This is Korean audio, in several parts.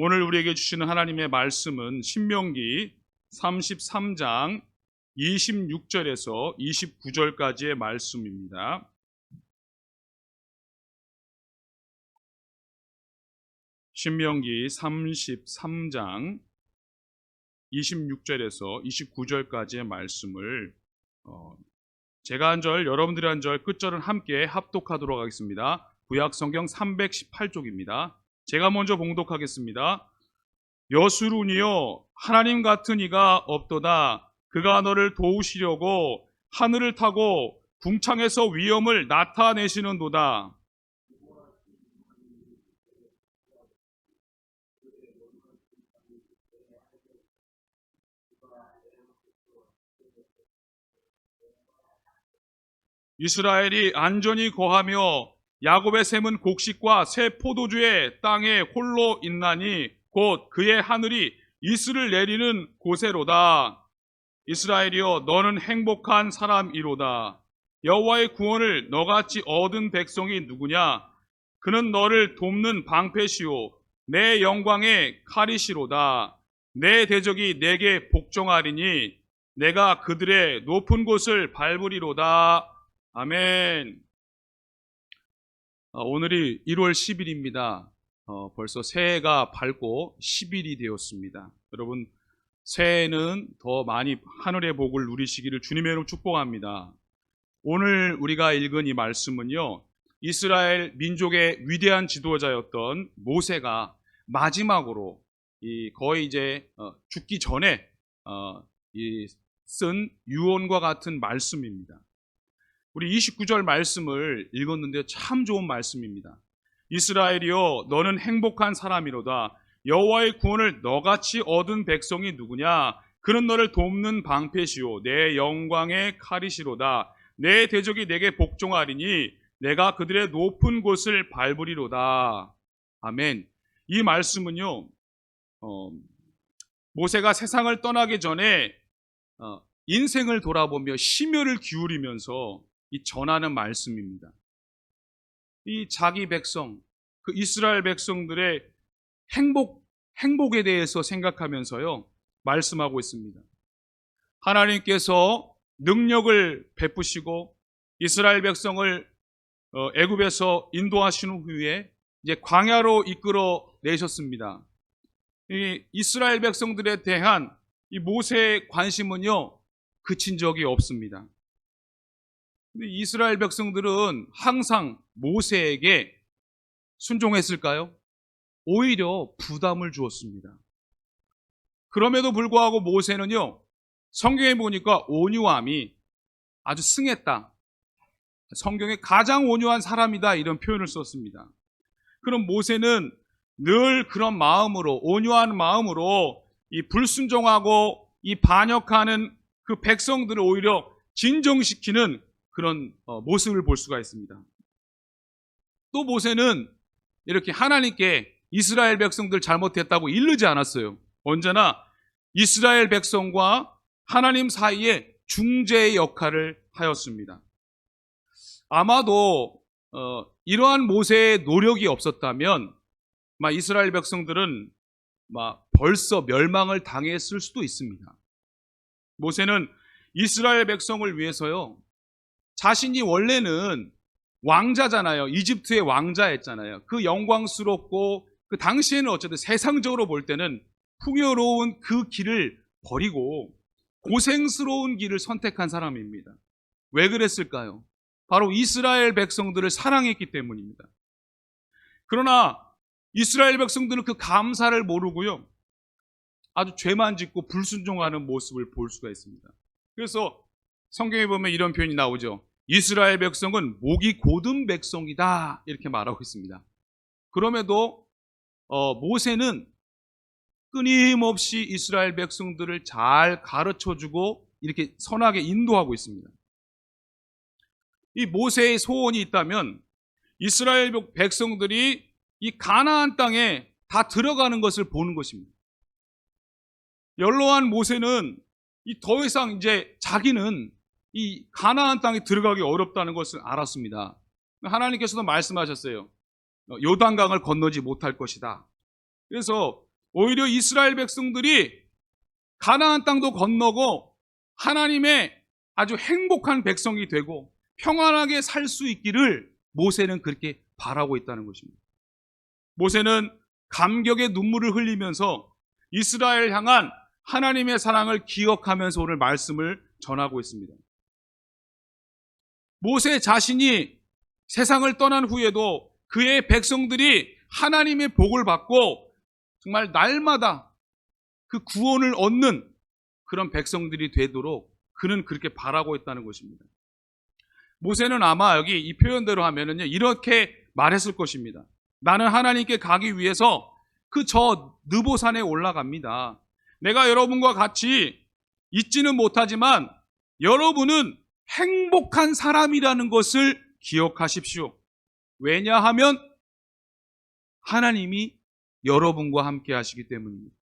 오늘 우리에게 주시는 하나님의 말씀은 신명기 33장 26절에서 29절까지의 말씀입니다. 신명기 33장 26절에서 29절까지의 말씀을 제가 한 절, 여러분들이 한 절, 끝절은 함께 합독하도록 하겠습니다. 구약성경 318쪽입니다. 제가 먼저 봉독하겠습니다. 여수룬이여, 하나님 같은 이가 없도다. 그가 너를 도우시려고 하늘을 타고 궁창에서 위엄을 나타내시는도다. 이스라엘이 안전히 거하며 야곱의 샘은 곡식과 새 포도주의 땅에 홀로 있나니 곧 그의 하늘이 이슬을 내리는 곳에로다. 이스라엘이여, 너는 행복한 사람이로다. 여호와의 구원을 너같이 얻은 백성이 누구냐? 그는 너를 돕는 방패시오 내 영광의 칼이시로다. 내 대적이 내게 복종하리니 내가 그들의 높은 곳을 밟으리로다. 아멘. 오늘이 1월 10일입니다. 벌써 새해가 밝고 10일이 되었습니다. 여러분, 새해에는 더 많이 하늘의 복을 누리시기를 주님의 이름으로 축복합니다. 오늘 우리가 읽은 이 말씀은요, 이스라엘 민족의 위대한 지도자였던 모세가 마지막으로 거의 이제 죽기 전에 쓴 유언과 같은 말씀입니다. 우리 29절 말씀을 읽었는데 참 좋은 말씀입니다. 이스라엘이여, 너는 행복한 사람이로다. 여호와의 구원을 너같이 얻은 백성이 누구냐? 그는 너를 돕는 방패시오 내 영광의 칼이시로다. 내 대적이 내게 복종하리니 내가 그들의 높은 곳을 밟으리로다. 아멘. 이 말씀은요, 모세가 세상을 떠나기 전에 인생을 돌아보며 심혈을 기울이면서 이 전하는 말씀입니다. 이 자기 백성, 그 이스라엘 백성들의 행복에 대해서 생각하면서요, 말씀하고 있습니다. 하나님께서 능력을 베푸시고 이스라엘 백성을 애굽에서 인도하신 후에 이제 광야로 이끌어 내셨습니다. 이 이스라엘 백성들에 대한 이 모세의 관심은요, 그친 적이 없습니다. 근데 이스라엘 백성들은 항상 모세에게 순종했을까요? 오히려 부담을 주었습니다. 그럼에도 불구하고 모세는요, 성경에 보니까 온유함이 아주 승했다. 성경에 가장 온유한 사람이다, 이런 표현을 썼습니다. 그럼 모세는 늘 그런 마음으로, 온유한 마음으로 이 불순종하고 이 반역하는 그 백성들을 오히려 진정시키는 그런 모습을 볼 수가 있습니다. 또 모세는 이렇게 하나님께 이스라엘 백성들 잘못했다고 이르지 않았어요. 언제나 이스라엘 백성과 하나님 사이에 중재의 역할을 하였습니다. 아마도 이러한 모세의 노력이 없었다면 이스라엘 백성들은 벌써 멸망을 당했을 수도 있습니다. 모세는 이스라엘 백성을 위해서요, 자신이 원래는 왕자잖아요. 이집트의 왕자였잖아요. 그 영광스럽고 그 당시에는 어쨌든 세상적으로 볼 때는 풍요로운 그 길을 버리고 고생스러운 길을 선택한 사람입니다. 왜 그랬을까요? 바로 이스라엘 백성들을 사랑했기 때문입니다. 그러나 이스라엘 백성들은 그 감사를 모르고요, 아주 죄만 짓고 불순종하는 모습을 볼 수가 있습니다. 그래서 성경에 보면 이런 표현이 나오죠. 이스라엘 백성은 목이 곧은 백성이다, 이렇게 말하고 있습니다. 그럼에도 모세는 끊임없이 이스라엘 백성들을 잘 가르쳐주고 이렇게 선하게 인도하고 있습니다. 이 모세의 소원이 있다면 이스라엘 백성들이 이 가나안 땅에 다 들어가는 것을 보는 것입니다. 연로한 모세는 더 이상 이제 자기는 이 가나안 땅에 들어가기 어렵다는 것을 알았습니다. 하나님께서도 말씀하셨어요. 요단강을 건너지 못할 것이다. 그래서 오히려 이스라엘 백성들이 가나안 땅도 건너고 하나님의 아주 행복한 백성이 되고 평안하게 살 수 있기를 모세는 그렇게 바라고 있다는 것입니다. 모세는 감격의 눈물을 흘리면서 이스라엘 향한 하나님의 사랑을 기억하면서 오늘 말씀을 전하고 있습니다. 모세 자신이 세상을 떠난 후에도 그의 백성들이 하나님의 복을 받고 정말 날마다 그 구원을 얻는 그런 백성들이 되도록 그는 그렇게 바라고 있다는 것입니다. 모세는 아마 여기 이 표현대로 하면은요, 이렇게 말했을 것입니다. 나는 하나님께 가기 위해서 그 저 느보산에 올라갑니다. 내가 여러분과 같이 있지는 못하지만 여러분은 행복한 사람이라는 것을 기억하십시오. 왜냐하면 하나님이 여러분과 함께 하시기 때문입니다.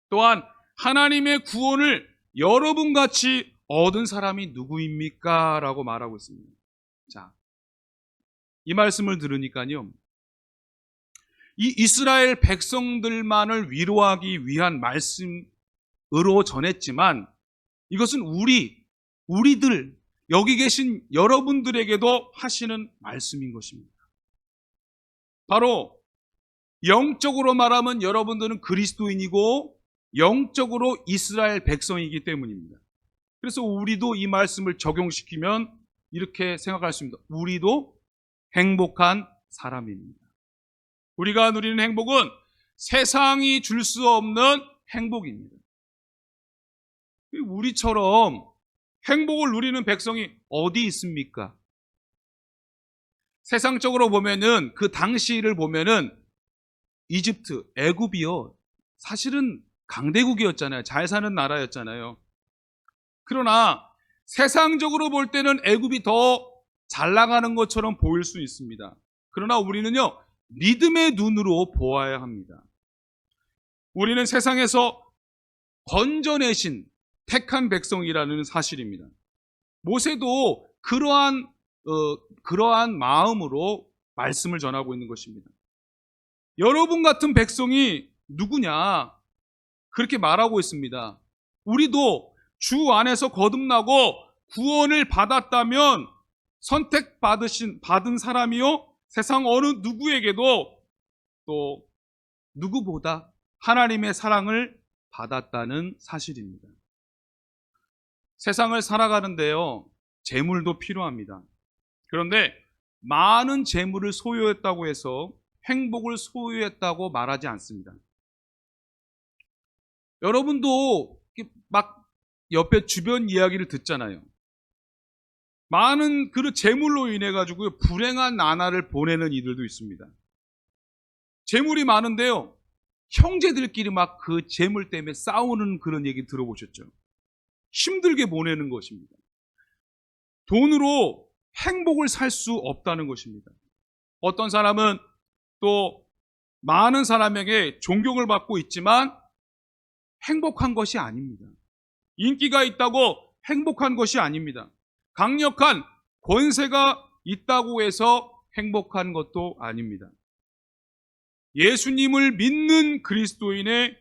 또한 하나님의 구원을 여러분같이 얻은 사람이 누구입니까? 라고 말하고 있습니다. 자, 이 말씀을 들으니까요, 이 이스라엘 백성들만을 위로하기 위한 말씀으로 전했지만 이것은 우리들, 여기 계신 여러분들에게도 하시는 말씀인 것입니다. 바로 영적으로 말하면 여러분들은 그리스도인이고 영적으로 이스라엘 백성이기 때문입니다. 그래서 우리도 이 말씀을 적용시키면 이렇게 생각할 수 있습니다. 우리도 행복한 사람입니다. 우리가 누리는 행복은 세상이 줄 수 없는 행복입니다. 우리처럼 행복을 누리는 백성이 어디 있습니까? 세상적으로 보면은 그 당시를 보면은 이집트, 애굽이요, 사실은 강대국이었잖아요. 잘 사는 나라였잖아요. 그러나 세상적으로 볼 때는 애굽이 더 잘 나가는 것처럼 보일 수 있습니다. 그러나 우리는요, 믿음의 눈으로 보아야 합니다. 우리는 세상에서 건져내신 택한 백성이라는 사실입니다. 모세도 그러한 마음으로 말씀을 전하고 있는 것입니다. 여러분 같은 백성이 누구냐? 그렇게 말하고 있습니다. 우리도 주 안에서 거듭나고 구원을 받았다면 받은 사람이요, 세상 어느 누구에게도 또 누구보다 하나님의 사랑을 받았다는 사실입니다. 세상을 살아가는데요, 재물도 필요합니다. 그런데 많은 재물을 소유했다고 해서 행복을 소유했다고 말하지 않습니다. 여러분도 막 옆에 주변 이야기를 듣잖아요. 많은 그 재물로 인해 가지고 불행한 나날을 보내는 이들도 있습니다. 재물이 많은데요, 형제들끼리 막 그 재물 때문에 싸우는 그런 얘기 들어보셨죠? 힘들게 보내는 것입니다. 돈으로 행복을 살 수 없다는 것입니다. 어떤 사람은 또 많은 사람에게 존경을 받고 있지만 행복한 것이 아닙니다. 인기가 있다고 행복한 것이 아닙니다. 강력한 권세가 있다고 해서 행복한 것도 아닙니다. 예수님을 믿는 그리스도인의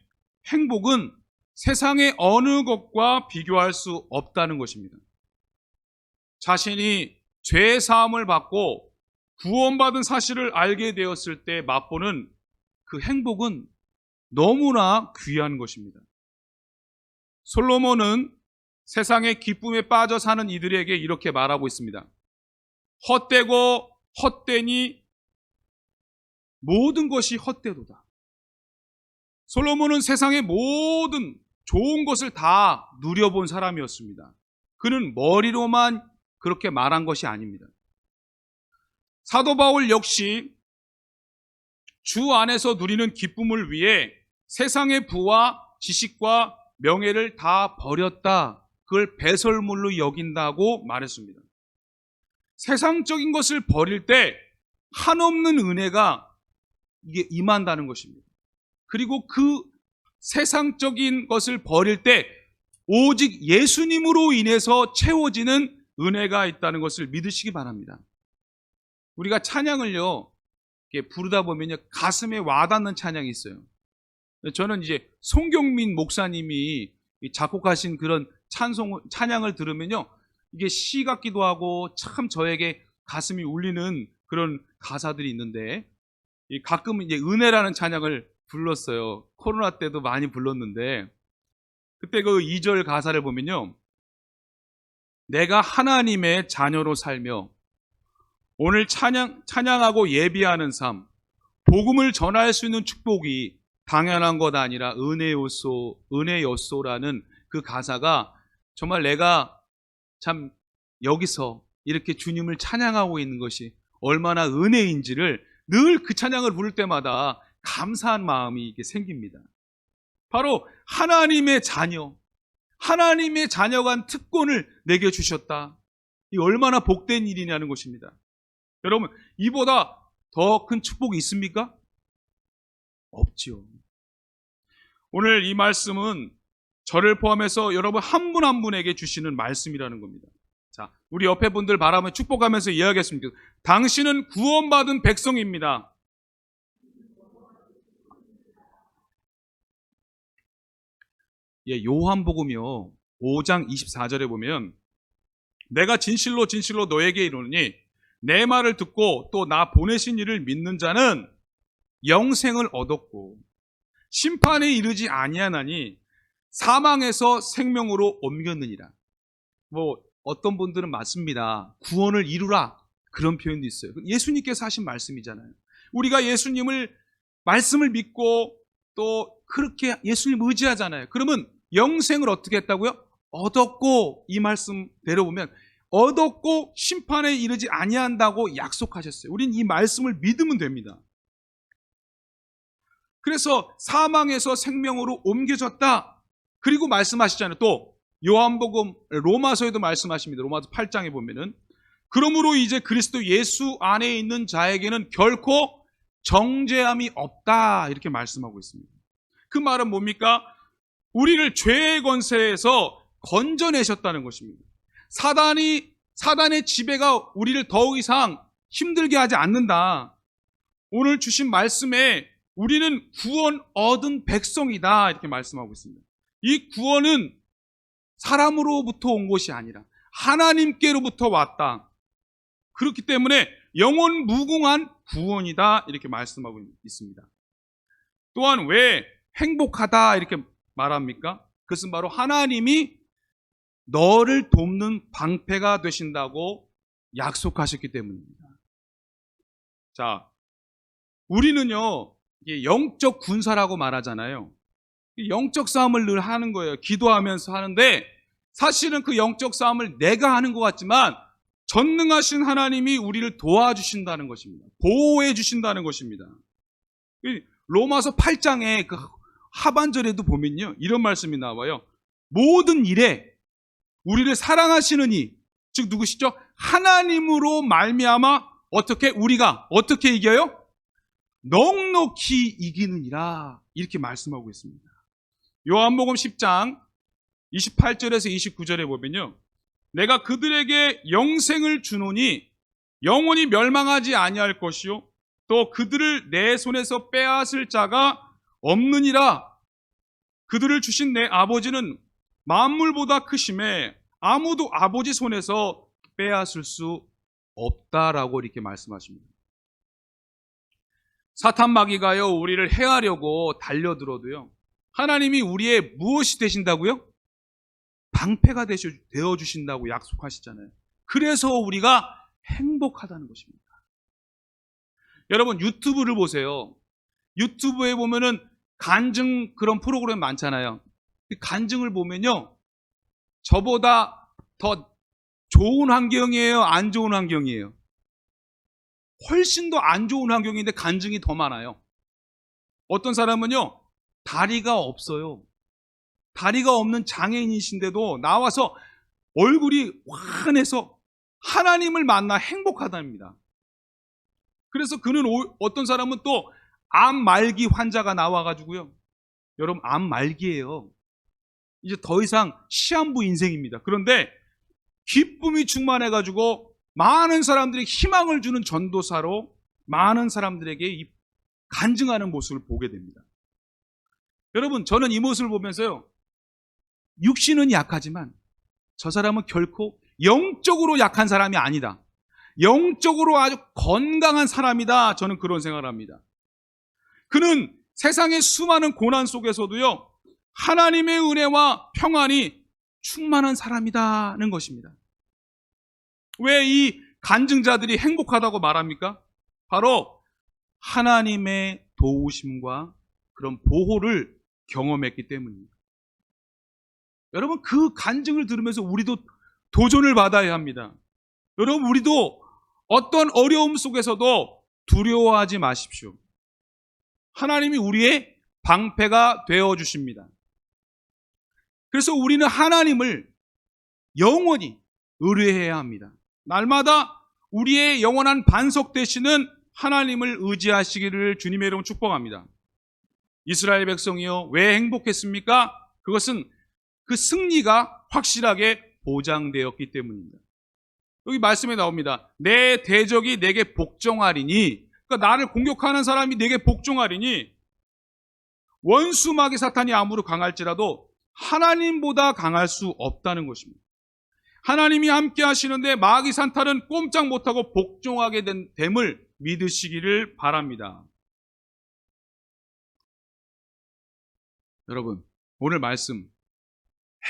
행복은 세상의 어느 것과 비교할 수 없다는 것입니다. 자신이 죄 사함을 받고 구원받은 사실을 알게 되었을 때 맛보는 그 행복은 너무나 귀한 것입니다. 솔로몬은 세상의 기쁨에 빠져 사는 이들에게 이렇게 말하고 있습니다. 헛되고 헛되니 모든 것이 헛되도다. 솔로몬은 세상의 모든 좋은 것을 다 누려본 사람이었습니다. 그는 머리로만 그렇게 말한 것이 아닙니다. 사도 바울 역시 주 안에서 누리는 기쁨을 위해 세상의 부와 지식과 명예를 다 버렸다. 그걸 배설물로 여긴다고 말했습니다. 세상적인 것을 버릴 때 한없는 은혜가 이게 임한다는 것입니다. 그리고 그 세상적인 것을 버릴 때 오직 예수님으로 인해서 채워지는 은혜가 있다는 것을 믿으시기 바랍니다. 우리가 찬양을요, 이렇게 부르다 보면요, 가슴에 와닿는 찬양이 있어요. 저는 이제 송경민 목사님이 작곡하신 그런 찬양을 들으면요, 이게 시 같기도 하고 참 저에게 가슴이 울리는 그런 가사들이 있는데, 가끔은 이제 은혜라는 찬양을 불렀어요. 코로나 때도 많이 불렀는데, 그때 그 2절 가사를 보면요, 내가 하나님의 자녀로 살며 오늘 찬양하고 예비하는 삶, 복음을 전할 수 있는 축복이 당연한 것 아니라 은혜였소라는 그 가사가 정말 내가 참 여기서 이렇게 주님을 찬양하고 있는 것이 얼마나 은혜인지를 늘 그 찬양을 부를 때마다 감사한 마음이 이게 생깁니다. 바로 하나님의 자녀, 하나님의 자녀가 한 특권을 내게 주셨다. 이 얼마나 복된 일이냐는 것입니다. 여러분, 이보다 더 큰 축복이 있습니까? 없지요. 오늘 이 말씀은 저를 포함해서 여러분 한 분 한 분에게 주시는 말씀이라는 겁니다. 자, 우리 옆에 분들 바라보며 축복하면서 이야기했습니다. 당신은 구원받은 백성입니다. 요한복음이요 5장 24절에 보면 내가 진실로 진실로 너에게 이르노니 내 말을 듣고 또 나 보내신 이를 믿는 자는 영생을 얻었고 심판에 이르지 아니하나니 사망에서 생명으로 옮겼느니라. 어떤 분들은 맞습니다. 구원을 이루라 그런 표현도 있어요. 예수님께서 하신 말씀이잖아요. 우리가 예수님을 말씀을 믿고 또 그렇게 예수님 의지하잖아요. 그러면 영생을 어떻게 했다고요? 얻었고, 이 말씀대로 보면 얻었고 심판에 이르지 아니한다고 약속하셨어요. 우린 이 말씀을 믿으면 됩니다. 그래서 사망에서 생명으로 옮겨졌다. 그리고 말씀하시잖아요. 또 요한복음 로마서에도 말씀하십니다. 로마서 8장에 보면은 그러므로 이제 그리스도 예수 안에 있는 자에게는 결코 정죄함이 없다 이렇게 말씀하고 있습니다. 그 말은 뭡니까? 우리를 죄의 권세에서 건져내셨다는 것입니다. 사단의 지배가 우리를 더 이상 힘들게 하지 않는다. 오늘 주신 말씀에 우리는 구원 얻은 백성이다 이렇게 말씀하고 있습니다. 이 구원은 사람으로부터 온 것이 아니라 하나님께로부터 왔다. 그렇기 때문에 영원 무궁한 구원이다 이렇게 말씀하고 있습니다. 또한 왜 행복하다 이렇게 말합니까? 그것은 바로 하나님이 너를 돕는 방패가 되신다고 약속하셨기 때문입니다. 자, 우리는요 영적 군사라고 말하잖아요. 영적 싸움을 늘 하는 거예요. 기도하면서 하는데 사실은 그 영적 싸움을 내가 하는 것 같지만 전능하신 하나님이 우리를 도와주신다는 것입니다. 보호해 주신다는 것입니다. 로마서 8장의 그 하반절에도 보면요 이런 말씀이 나와요. 모든 일에 우리를 사랑하시는 이, 즉 누구시죠? 하나님으로 말미암아 우리가 어떻게 이겨요? 넉넉히 이기느니라 이렇게 말씀하고 있습니다. 요한복음 10장 28절에서 29절에 보면요 내가 그들에게 영생을 주노니 영원히 멸망하지 아니할 것이요 또 그들을 내 손에서 빼앗을 자가 없느니라. 그들을 주신 내 아버지는 만물보다 크심에 아무도 아버지 손에서 빼앗을 수 없다라고 이렇게 말씀하십니다. 사탄 마귀가요 우리를 해하려고 달려들어도요 하나님이 우리의 무엇이 되신다고요? 방패가 되어 주신다고 약속하시잖아요. 그래서 우리가 행복하다는 것입니다. 여러분 유튜브를 보세요. 유튜브에 보면은 간증 그런 프로그램 많잖아요. 간증을 보면요 저보다 더 좋은 환경이에요, 안 좋은 환경이에요? 훨씬 더 안 좋은 환경인데 간증이 더 많아요. 어떤 사람은요 다리가 없어요. 다리가 없는 장애인이신데도 나와서 얼굴이 환해서 하나님을 만나 행복하답니다. 그래서 어떤 사람은 또 암 말기 환자가 나와가지고요 여러분 암 말기예요. 이제 더 이상 시한부 인생입니다. 그런데 기쁨이 충만해가지고 많은 사람들이 희망을 주는 전도사로 많은 사람들에게 간증하는 모습을 보게 됩니다. 여러분, 저는 이 모습을 보면서요, 육신은 약하지만 저 사람은 결코 영적으로 약한 사람이 아니다. 영적으로 아주 건강한 사람이다. 저는 그런 생각을 합니다. 그는 세상의 수많은 고난 속에서도요, 하나님의 은혜와 평안이 충만한 사람이다는 것입니다. 왜 이 간증자들이 행복하다고 말합니까? 바로 하나님의 도우심과 그런 보호를 경험했기 때문입니다. 여러분, 그 간증을 들으면서 우리도 도전을 받아야 합니다. 여러분, 우리도 어떤 어려움 속에서도 두려워하지 마십시오. 하나님이 우리의 방패가 되어 주십니다. 그래서 우리는 하나님을 영원히 의뢰해야 합니다. 날마다 우리의 영원한 반석 되시는 하나님을 의지하시기를 주님의 이름으로 축복합니다. 이스라엘 백성이요, 왜 행복했습니까? 그것은 그 승리가 확실하게 보장되었기 때문입니다. 여기 말씀에 나옵니다. 내 대적이 내게 복종하리니, 그러니까 나를 공격하는 사람이 내게 복종하리니, 원수 마귀 사탄이 아무리 강할지라도 하나님보다 강할 수 없다는 것입니다. 하나님이 함께 하시는데 마귀 사탄은 꼼짝 못하고 복종하게 됨을 믿으시기를 바랍니다. 여러분, 오늘 말씀,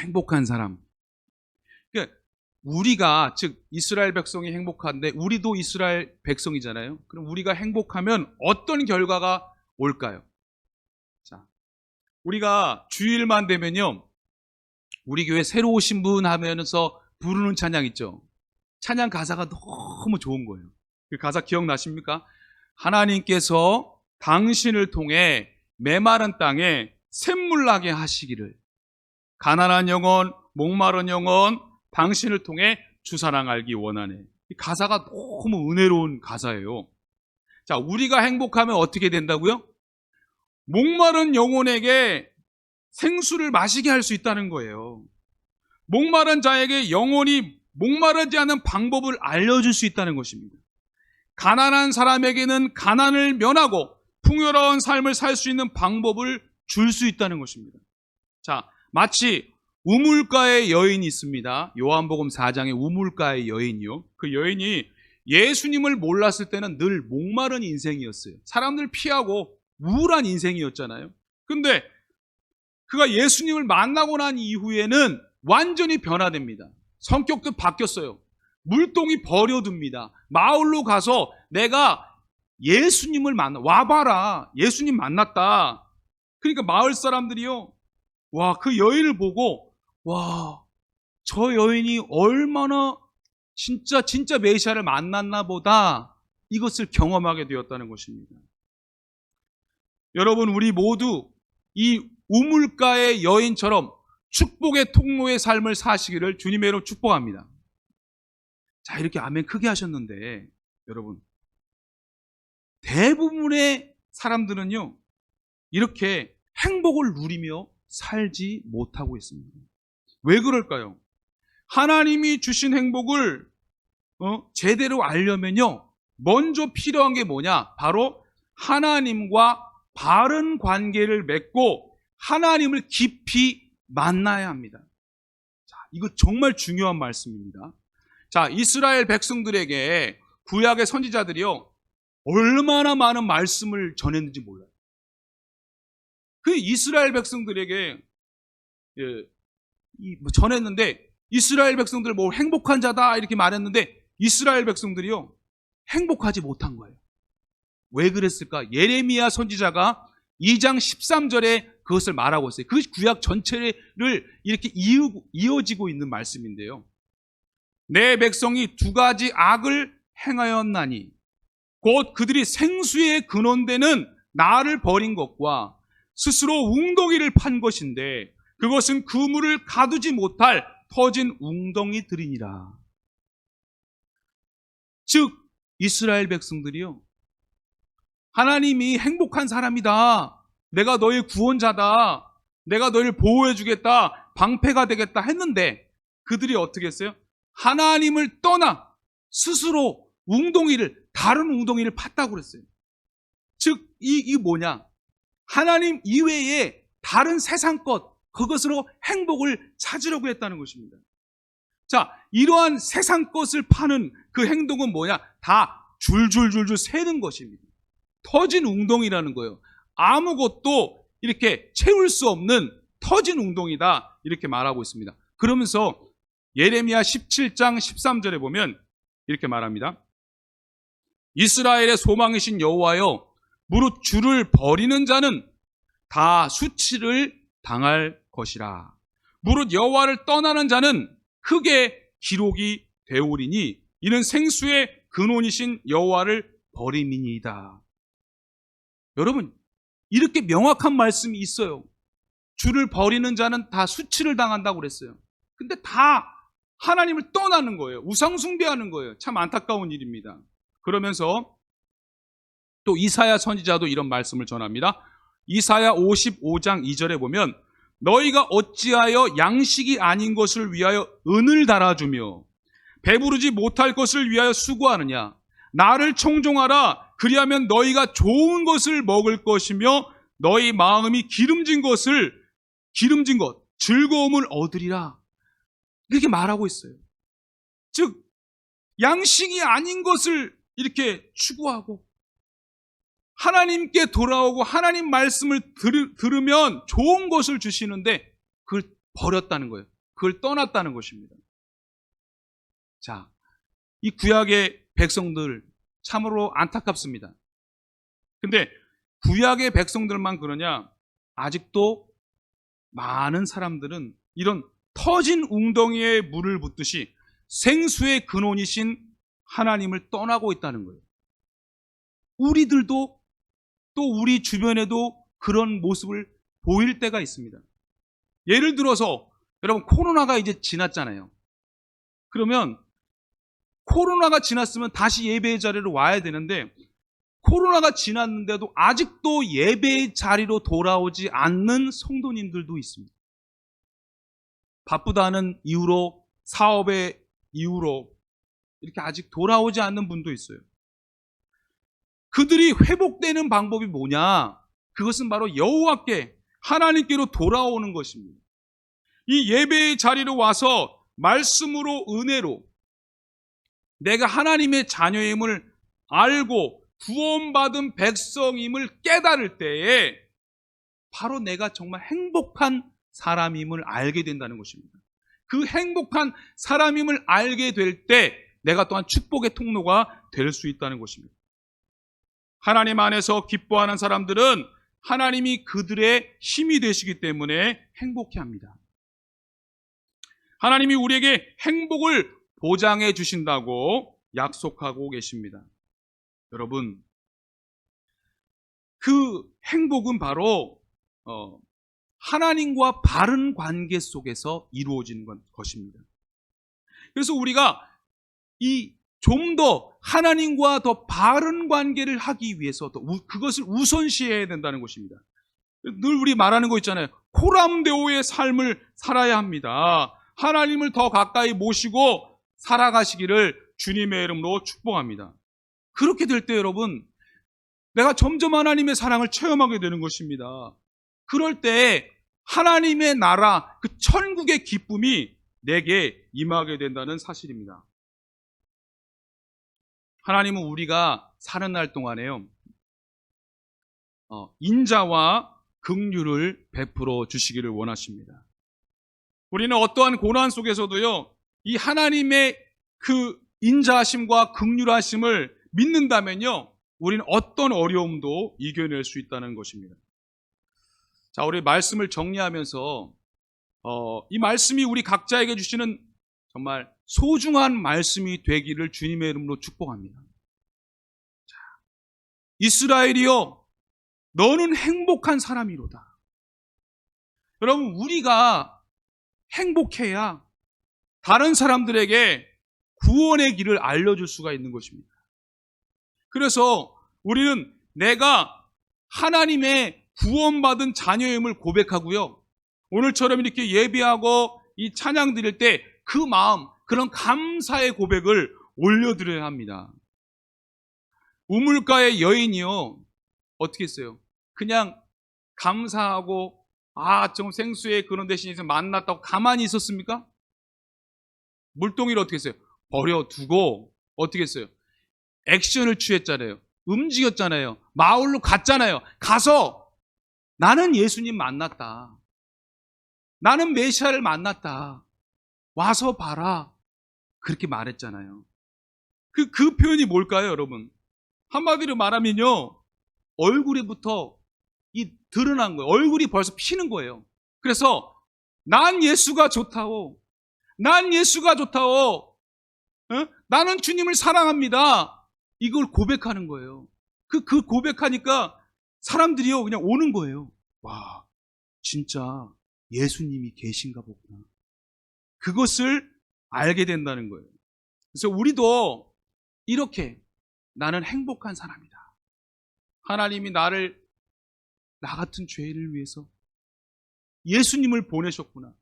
행복한 사람. 그러니까 우리가, 즉 이스라엘 백성이 행복한데 우리도 이스라엘 백성이잖아요. 그럼 우리가 행복하면 어떤 결과가 올까요? 자, 우리가 주일만 되면요, 우리 교회 새로 오신 분 하면서 부르는 찬양 있죠. 찬양 가사가 너무 좋은 거예요. 그 가사 기억나십니까? 하나님께서 당신을 통해 메마른 땅에 샘물 나게 하시기를, 가난한 영혼, 목마른 영혼, 당신을 통해 주사랑 알기 원하네. 이 가사가 너무 은혜로운 가사예요. 자, 우리가 행복하면 어떻게 된다고요? 목마른 영혼에게 생수를 마시게 할 수 있다는 거예요. 목마른 자에게 영혼이 목마르지 않은 방법을 알려줄 수 있다는 것입니다. 가난한 사람에게는 가난을 면하고 풍요로운 삶을 살 수 있는 방법을 줄 수 있다는 것입니다. 자, 마치 우물가의 여인이 있습니다. 요한복음 4장의 우물가의 여인이요. 그 여인이 예수님을 몰랐을 때는 늘 목마른 인생이었어요. 사람들 피하고 우울한 인생이었잖아요. 근데 그가 예수님을 만나고 난 이후에는 완전히 변화됩니다. 성격도 바뀌었어요. 물동이 버려둡니다. 마을로 가서 내가 예수님을 와봐라. 예수님 만났다. 그러니까 마을 사람들이요, 와, 그 여인을 보고, 와, 저 여인이 얼마나 진짜 메시아를 만났나 보다, 이것을 경험하게 되었다는 것입니다. 여러분, 우리 모두 이 우물가의 여인처럼 축복의 통로의 삶을 사시기를 주님의 이름으로 축복합니다. 자, 이렇게 아멘 크게 하셨는데, 여러분, 대부분의 사람들은요, 이렇게 행복을 누리며 살지 못하고 있습니다. 왜 그럴까요? 하나님이 주신 행복을 제대로 알려면요, 먼저 필요한 게 뭐냐? 바로 하나님과 바른 관계를 맺고 하나님을 깊이 만나야 합니다. 자, 이거 정말 중요한 말씀입니다. 자, 이스라엘 백성들에게 구약의 선지자들이요, 얼마나 많은 말씀을 전했는지 몰라요. 그 이스라엘 백성들에게 전했는데, 이스라엘 백성들 뭐 행복한 자다 이렇게 말했는데 이스라엘 백성들이요, 행복하지 못한 거예요. 왜 그랬을까? 예레미야 선지자가 2장 13절에 그것을 말하고 있어요. 그 구약 전체를 이렇게 이어지고 있는 말씀인데요. 내 백성이 두 가지 악을 행하였나니, 곧 그들이 생수의 근원되는 나를 버린 것과 스스로 웅덩이를 판 것인데, 그것은 그 물을 가두지 못할 터진 웅덩이들이니라. 즉 이스라엘 백성들이요, 하나님이 행복한 사람이다, 내가 너의 구원자다, 내가 너를 보호해 주겠다, 방패가 되겠다 했는데, 그들이 어떻게 했어요? 하나님을 떠나 스스로 다른 웅덩이를 팠다고 그랬어요. 즉, 이 뭐냐? 하나님 이외에 다른 세상 것, 그것으로 행복을 찾으려고 했다는 것입니다. 자, 이러한 세상 것을 파는 그 행동은 뭐냐? 다 줄줄줄줄 새는 것입니다. 터진 웅덩이라는 거예요. 아무것도 이렇게 채울 수 없는 터진 웅덩이다, 이렇게 말하고 있습니다. 그러면서 예레미야 17장 13절에 보면 이렇게 말합니다. 이스라엘의 소망이신 여호와여, 무릇 주를 버리는 자는 다 수치를 당할 것이라. 무릇 여호와를 떠나는 자는 크게 기록이 되오리니 이는 생수의 근원이신 여호와를 버림이니이다. 여러분, 이렇게 명확한 말씀이 있어요. 주를 버리는 자는 다 수치를 당한다고 그랬어요. 근데 다 하나님을 떠나는 거예요. 우상 숭배하는 거예요. 참 안타까운 일입니다. 그러면서 또 이사야 선지자도 이런 말씀을 전합니다. 이사야 55장 2절에 보면 너희가 어찌하여 양식이 아닌 것을 위하여 은을 달아주며 배부르지 못할 것을 위하여 수고하느냐. 나를 청종하라. 그리하면 너희가 좋은 것을 먹을 것이며 너희 마음이 기름진 것, 즐거움을 얻으리라. 이렇게 말하고 있어요. 즉 양식이 아닌 것을 이렇게 추구하고 하나님께 돌아오고 하나님 말씀을 들으면 좋은 것을 주시는데 그걸 버렸다는 거예요. 그걸 떠났다는 것입니다. 자, 이 구약의 백성들 참으로 안타깝습니다. 근데 구약의 백성들만 그러냐? 아직도 많은 사람들은 이런 터진 웅덩이에 물을 붓듯이 생수의 근원이신 하나님을 떠나고 있다는 거예요. 우리들도 또 우리 주변에도 그런 모습을 보일 때가 있습니다. 예를 들어서 여러분, 코로나가 이제 지났잖아요. 그러면 코로나가 지났으면 다시 예배의 자리로 와야 되는데 코로나가 지났는데도 아직도 예배의 자리로 돌아오지 않는 성도님들도 있습니다. 바쁘다는 이유로, 사업의 이유로 이렇게 아직 돌아오지 않는 분도 있어요. 그들이 회복되는 방법이 뭐냐? 그것은 바로 여호와께, 하나님께로 돌아오는 것입니다. 이 예배의 자리로 와서 말씀으로, 은혜로 내가 하나님의 자녀임을 알고 구원받은 백성임을 깨달을 때에 바로 내가 정말 행복한 사람임을 알게 된다는 것입니다. 그 행복한 사람임을 알게 될 때 내가 또한 축복의 통로가 될 수 있다는 것입니다. 하나님 안에서 기뻐하는 사람들은 하나님이 그들의 힘이 되시기 때문에 행복해합니다. 하나님이 우리에게 행복을 보장해 주신다고 약속하고 계십니다. 여러분, 그 행복은 바로 하나님과 바른 관계 속에서 이루어지는 것입니다. 그래서 우리가 좀 더 하나님과 더 바른 관계를 하기 위해서 그것을 우선시해야 된다는 것입니다. 늘 우리 말하는 거 있잖아요. 코람데오의 삶을 살아야 합니다. 하나님을 더 가까이 모시고 살아가시기를 주님의 이름으로 축복합니다. 그렇게 될 때 여러분, 내가 점점 하나님의 사랑을 체험하게 되는 것입니다. 그럴 때 하나님의 나라, 그 천국의 기쁨이 내게 임하게 된다는 사실입니다. 하나님은 우리가 사는 날 동안에요, 인자와 긍휼을 베풀어 주시기를 원하십니다. 우리는 어떠한 고난 속에서도요, 이 하나님의 그 인자하심과 긍휼하심을 믿는다면요, 우리는 어떤 어려움도 이겨낼 수 있다는 것입니다. 자, 우리 말씀을 정리하면서 이 말씀이 우리 각자에게 주시는 정말 소중한 말씀이 되기를 주님의 이름으로 축복합니다. 자, 이스라엘이여, 너는 행복한 사람이로다. 여러분, 우리가 행복해야 다른 사람들에게 구원의 길을 알려줄 수가 있는 것입니다. 그래서 우리는 내가 하나님의 구원받은 자녀임을 고백하고요, 오늘처럼 이렇게 예배하고 이 찬양 드릴 때 그 마음, 그런 감사의 고백을 올려드려야 합니다. 우물가의 여인이요, 어떻게 했어요? 그냥 감사하고 좀 생수의 그런 대신에 만났다고 가만히 있었습니까? 물동이를 어떻게 했어요? 버려두고 어떻게 했어요? 액션을 취했잖아요. 움직였잖아요. 마을로 갔잖아요. 가서 나는 예수님 만났다. 나는 메시아를 만났다. 와서 봐라. 그렇게 말했잖아요. 그 표현이 뭘까요, 여러분? 한마디로 말하면요, 얼굴에부터 드러난 거예요. 얼굴이 벌써 피는 거예요. 그래서 난 예수가 좋다오. 난 예수가 좋다오. 나는 주님을 사랑합니다. 이걸 고백하는 거예요. 그 고백하니까 사람들이요 그냥 오는 거예요. 와, 진짜 예수님이 계신가 보구나. 그것을 알게 된다는 거예요. 그래서 우리도 이렇게 나는 행복한 사람이다. 하나님이 나 같은 죄인을 위해서 예수님을 보내셨구나.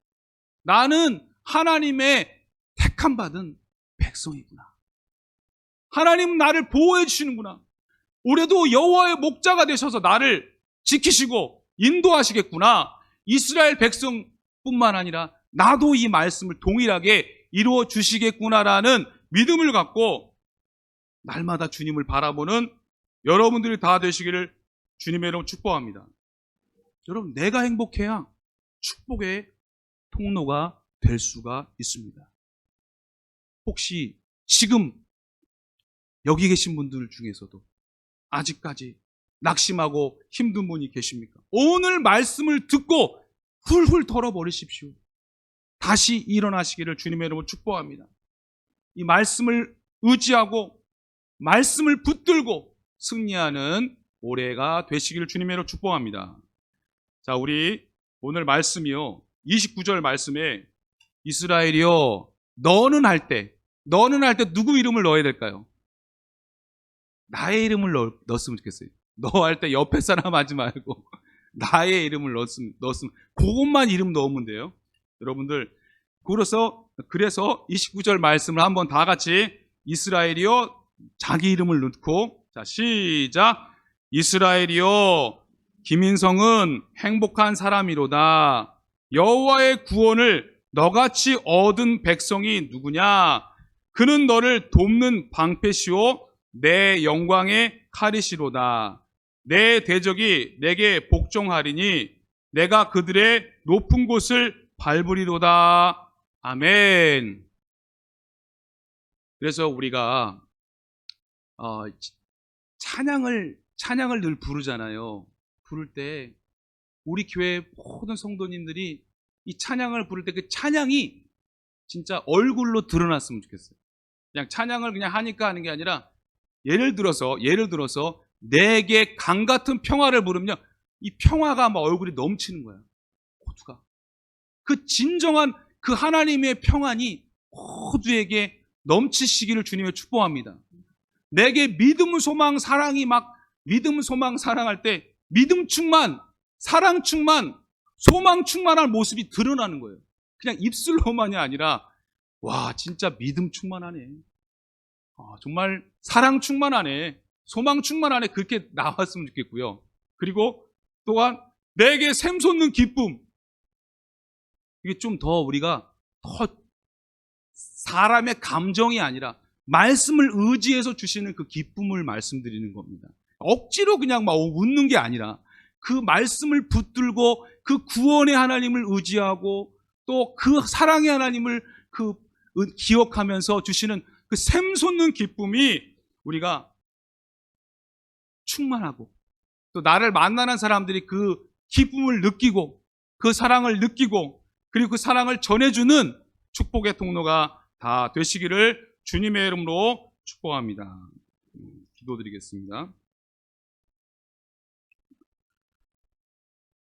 나는 하나님의 택함 받은 백성이구나. 하나님은 나를 보호해 주시는구나. 올해도 여호와의 목자가 되셔서 나를 지키시고 인도하시겠구나. 이스라엘 백성뿐만 아니라 나도 이 말씀을 동일하게 이루어 주시겠구나라는 믿음을 갖고 날마다 주님을 바라보는 여러분들이 다 되시기를 주님의 이름으로 축복합니다. 여러분, 내가 행복해야 축복의 통로가 될 수가 있습니다. 혹시 지금 여기 계신 분들 중에서도 아직까지 낙심하고 힘든 분이 계십니까? 오늘 말씀을 듣고 훌훌 털어버리십시오. 다시 일어나시기를 주님의 이름으로 축복합니다. 이 말씀을 의지하고 말씀을 붙들고 승리하는 올해가 되시기를 주님의 이름으로 축복합니다. 자, 우리 오늘 말씀이요, 29절 말씀에 이스라엘이요, 너는 할 때 누구 이름을 넣어야 될까요? 나의 이름을 넣었으면 좋겠어요. 너 할 때 옆에 사람 하지 말고 나의 이름을 넣었으면 그것만 이름 넣으면 돼요. 여러분들, 그래서 29절 말씀을 한번 다 같이 이스라엘이요 자기 이름을 넣고, 자, 시작. 이스라엘이요 김인성은 행복한 사람이로다. 여호와의 구원을 너같이 얻은 백성이 누구냐? 그는 너를 돕는 방패시오 내 영광의 칼이시로다. 내 대적이 내게 복종하리니 내가 그들의 높은 곳을 밟으리로다. 아멘. 그래서 우리가 찬양을 늘 부르잖아요. 부를 때 우리 교회 모든 성도님들이 이 찬양을 부를 때 그 찬양이 진짜 얼굴로 드러났으면 좋겠어요. 그냥 찬양을 그냥 하니까 하는 게 아니라, 예를 들어서 내게 강 같은 평화를 부르면 이 평화가 막 얼굴이 넘치는 거야. 모두가 그 진정한 그 하나님의 평안이 모두에게 넘치시기를 주님의 축복합니다. 내게 믿음, 소망, 사랑이 막 믿음, 소망, 사랑할 때 믿음 충만, 사랑 충만, 소망 충만한 모습이 드러나는 거예요. 그냥 입술로만이 아니라 와, 진짜 믿음 충만하네. 정말 사랑 충만하네. 소망 충만하네. 그렇게 나왔으면 좋겠고요. 그리고 또한 내게 샘솟는 기쁨. 이게 좀 더 우리가 더 사람의 감정이 아니라 말씀을 의지해서 주시는 그 기쁨을 말씀드리는 겁니다. 억지로 그냥 막 웃는 게 아니라 그 말씀을 붙들고 그 구원의 하나님을 의지하고 또 그 사랑의 하나님을 기억하면서 주시는 그 샘솟는 기쁨이 우리가 충만하고, 또 나를 만나는 사람들이 그 기쁨을 느끼고 그 사랑을 느끼고 그리고 그 사랑을 전해주는 축복의 통로가 다 되시기를 주님의 이름으로 축복합니다. 기도드리겠습니다.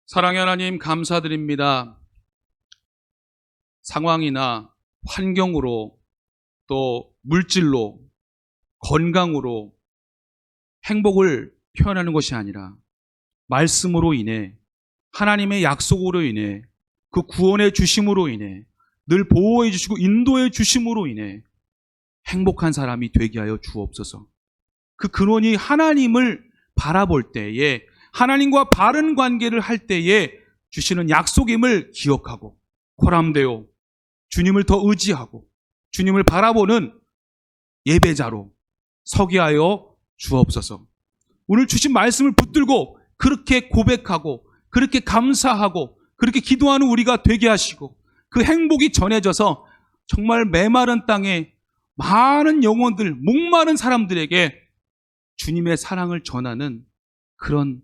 사랑의 하나님, 감사드립니다. 상황이나 환경으로 또 물질로 건강으로 행복을 표현하는 것이 아니라 말씀으로 인해, 하나님의 약속으로 인해, 그 구원의 주심으로 인해, 늘 보호해 주시고 인도해 주심으로 인해 행복한 사람이 되게 하여 주옵소서. 그 근원이 하나님을 바라볼 때에, 하나님과 바른 관계를 할 때에 주시는 약속임을 기억하고 코람되어 주님을 더 의지하고 주님을 바라보는 예배자로 서게 하여 주옵소서. 오늘 주신 말씀을 붙들고 그렇게 고백하고 그렇게 감사하고 그렇게 기도하는 우리가 되게 하시고 그 행복이 전해져서 정말 메마른 땅에 많은 영혼들, 목마른 사람들에게 주님의 사랑을 전하는 그런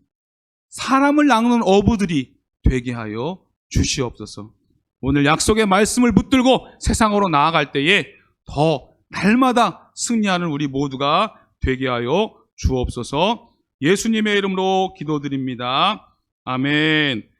사람을 나누는 어부들이 되게 하여 주시옵소서. 오늘 약속의 말씀을 붙들고 세상으로 나아갈 때에 더 날마다 승리하는 우리 모두가 되게 하여 주옵소서. 예수님의 이름으로 기도드립니다. 아멘.